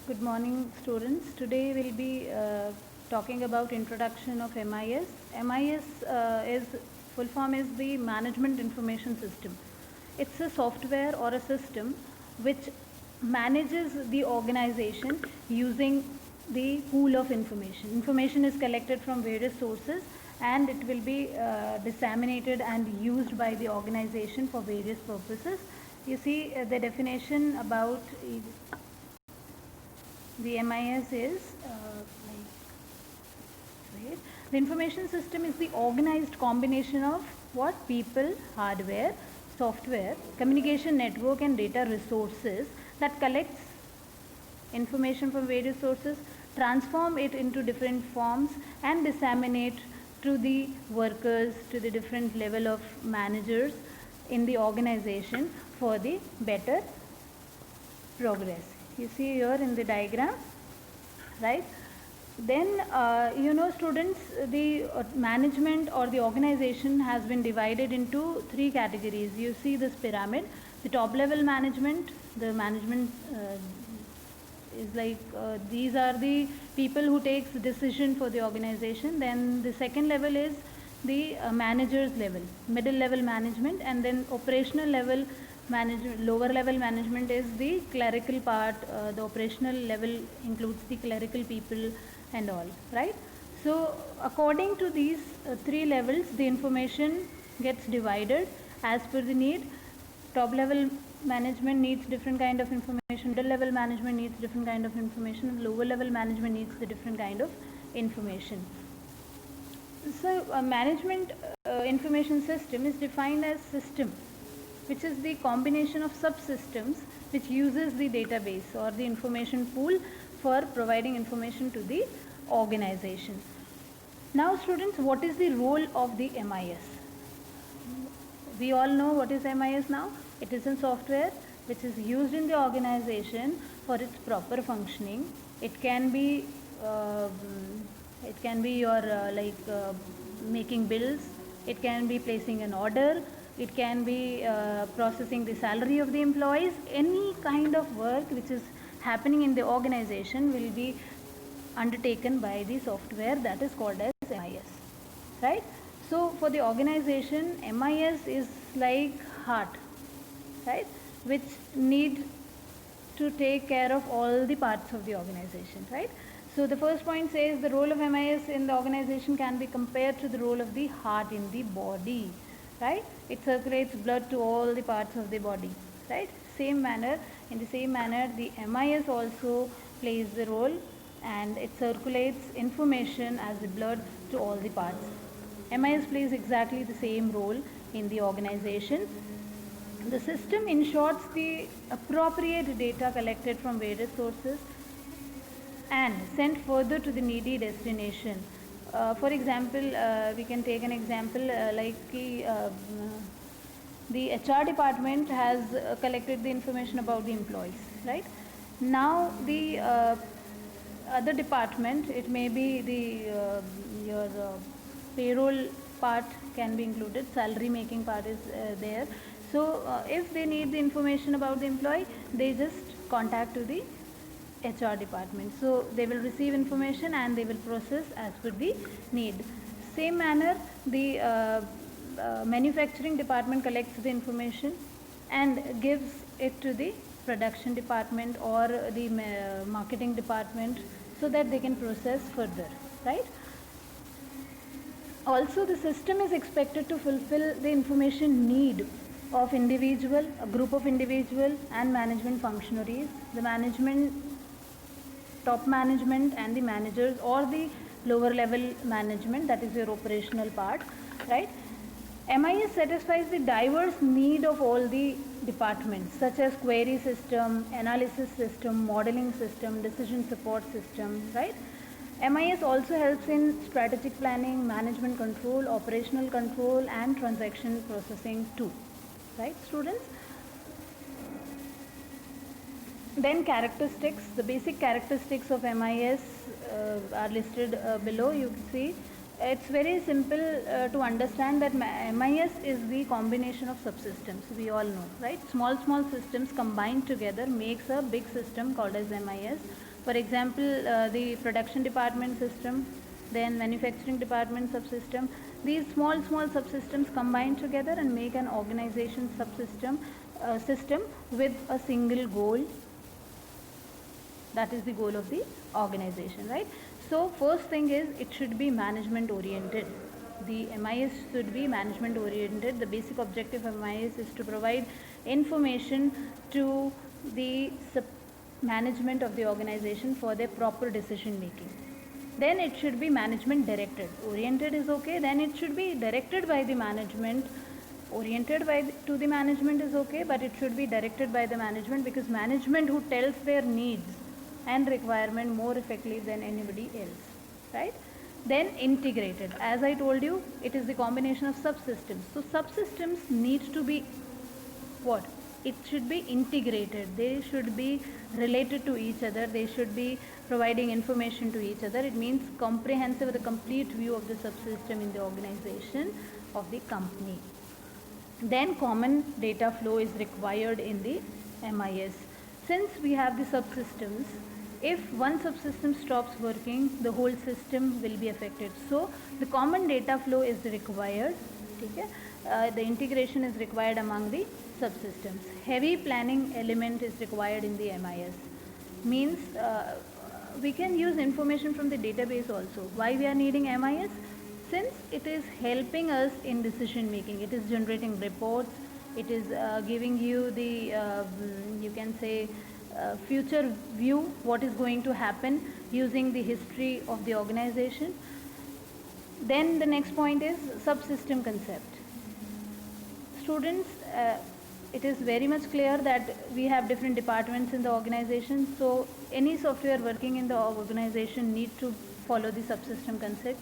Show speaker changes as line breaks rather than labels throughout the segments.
Good morning, students. Today we'll be talking about introduction of MIS. MIS is full form is the Management Information System. It's a software or a system which manages the organization using the pool of information. Information is collected from various sources and it will be disseminated and used by the organization for various purposes. You see the definition about the MIS is the information system is the organized combination of what? People, hardware, software, communication network and data resources that collects information from various sources, transform it into different forms and disseminate to the workers, to the different level of managers in the organization for the better progress. You see here in the diagram, right? Then students, the management or the organization has been divided into three categories. You see this pyramid. The top level management, the management is like these are the people who takes decision for the organization. Then the second level is the managers level, middle level management, and then operational level management. Lower level management is the clerical part. The operational level includes the clerical people and all, right? So according to these three levels, the information gets divided as per the need. Top level management needs different kind of information, middle level management needs different kind of information, lower level management needs the different kind of information. So management information system is defined as system which is the combination of subsystems which uses the database or the information pool for providing information to the organization. Now students, what is the role of the MIS? We all know what is MIS now. It is a software which is used in the organization for its proper functioning. It can be your making bills. It can be placing an order. It can be processing the salary of the employees. Any kind of work which is happening in the organization will be undertaken by the software that is called as MIS, right? So for the organization, MIS is like heart, right, which need to take care of all the parts of the organization, right? So the first point says the role of MIS in the organization can be compared to the role of the heart in the body, right? It circulates blood to all the parts of the body, right? In the same manner, the MIS also plays the role and it circulates information as the blood to all the parts. MIS plays exactly the same role in the organization. The system ensures the appropriate data collected from various sources and sent further to the needy destination. For example, we can take an example the HR department has collected the information about the employees, right? Now the other department, it may be the your payroll part can be included, salary making part is there. So if they need the information about the employee, they just contact to the HR department. So they will receive information and they will process as per the need. Same manner, the manufacturing department collects the information and gives it to the production department or the marketing department so that they can process further, right? Also, the system is expected to fulfill the information need of individual, a group of individual and management functionaries. The management, top management and the managers or the lower level management, that is your operational part, right? MIS satisfies the diverse need of all the departments such as query system, analysis system, modeling system, decision support system, right? MIS also helps in strategic planning, management control, operational control and transaction processing too, right students? Then characteristics, the basic characteristics of MIS are listed below. You can see it's very simple to understand that MIS is the combination of subsystems. We all know, right? Small systems combined together makes a big system called as MIS. For example, the production department system, then manufacturing department subsystem. These small subsystems combine together and make an organization subsystem system with a single goal. That is the goal of the organization, right? So first thing is it should be management oriented. The MIS should be management oriented. The basic objective of MIS is to provide information to the management of the organization for their proper decision making. Then it should be management directed. Oriented is okay, then it should be directed by the management. Oriented by to the management is okay, but it should be directed by the management, because management who tells their needs and requirement more effectively than anybody else, right? Then integrated, as I told you, it is the combination of subsystems. So subsystems need to be what? It should be integrated. They should be related to each other. They should be providing information to each other. It means comprehensive, the complete view of the subsystem in the organization of the company. Then common data flow is required in the MIS. Since we have the subsystems, if one subsystem stops working, the whole system will be affected. So the common data flow is required. Okay? The integration is required among the subsystems. Heavy planning element is required in the MIS. Means we can use information from the database also. Why we are needing MIS? Since it is helping us in decision making. It is generating reports. It is giving you the, you can say, future view, what is going to happen using the history of the organization. Then the next point is subsystem concept. Students, it is very much clear that we have different departments in the organization. So any software working in the organization need to follow the subsystem concept.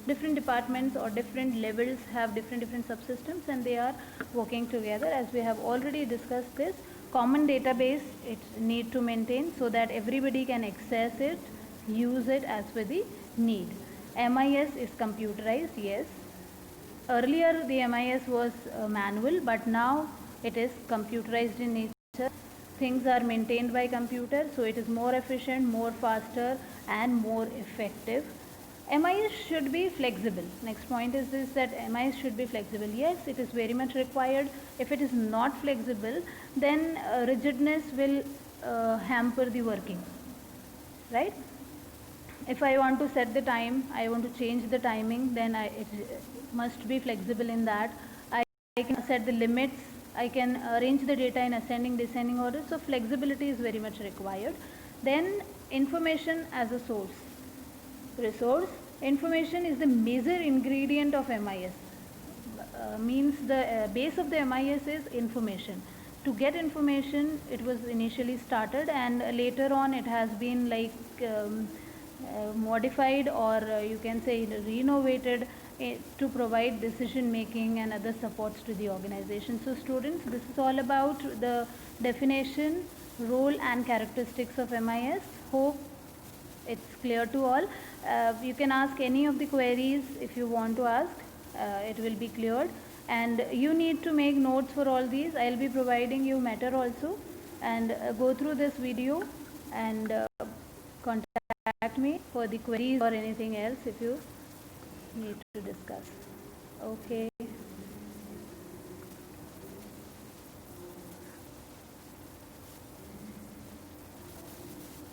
Different departments or different levels have different subsystems, and they are working together. As we have already discussed this, common database it need to maintain so that everybody can access it, use it as per the need. MIS is computerized, yes. Earlier the MIS was manual, but now it is computerized in nature. Things are maintained by computer, so it is more efficient, more faster and more effective. MIS should be flexible. Next point is this, that MIS should be flexible. Yes, it is very much required. If it is not flexible, then rigidness will hamper the working, right? If I want to set the time, I want to change the timing, then it must be flexible in that. I can set the limits. I can arrange the data in ascending, descending order. So flexibility is very much required. Then information as a source. Resource. Information is the major ingredient of MIS. Means the base of the MIS is information. To get information, it was initially started, and later on it has been like modified, or you can say renovated to provide decision making and other supports to the organization. So students, this is all about the definition, role and characteristics of MIS. Hope it's clear to all. You can ask any of the queries if you want to ask. It will be cleared, and you need to make notes for all these. I'll be providing you matter also, and go through this video and contact me for the queries or anything else if you need to discuss. Okay.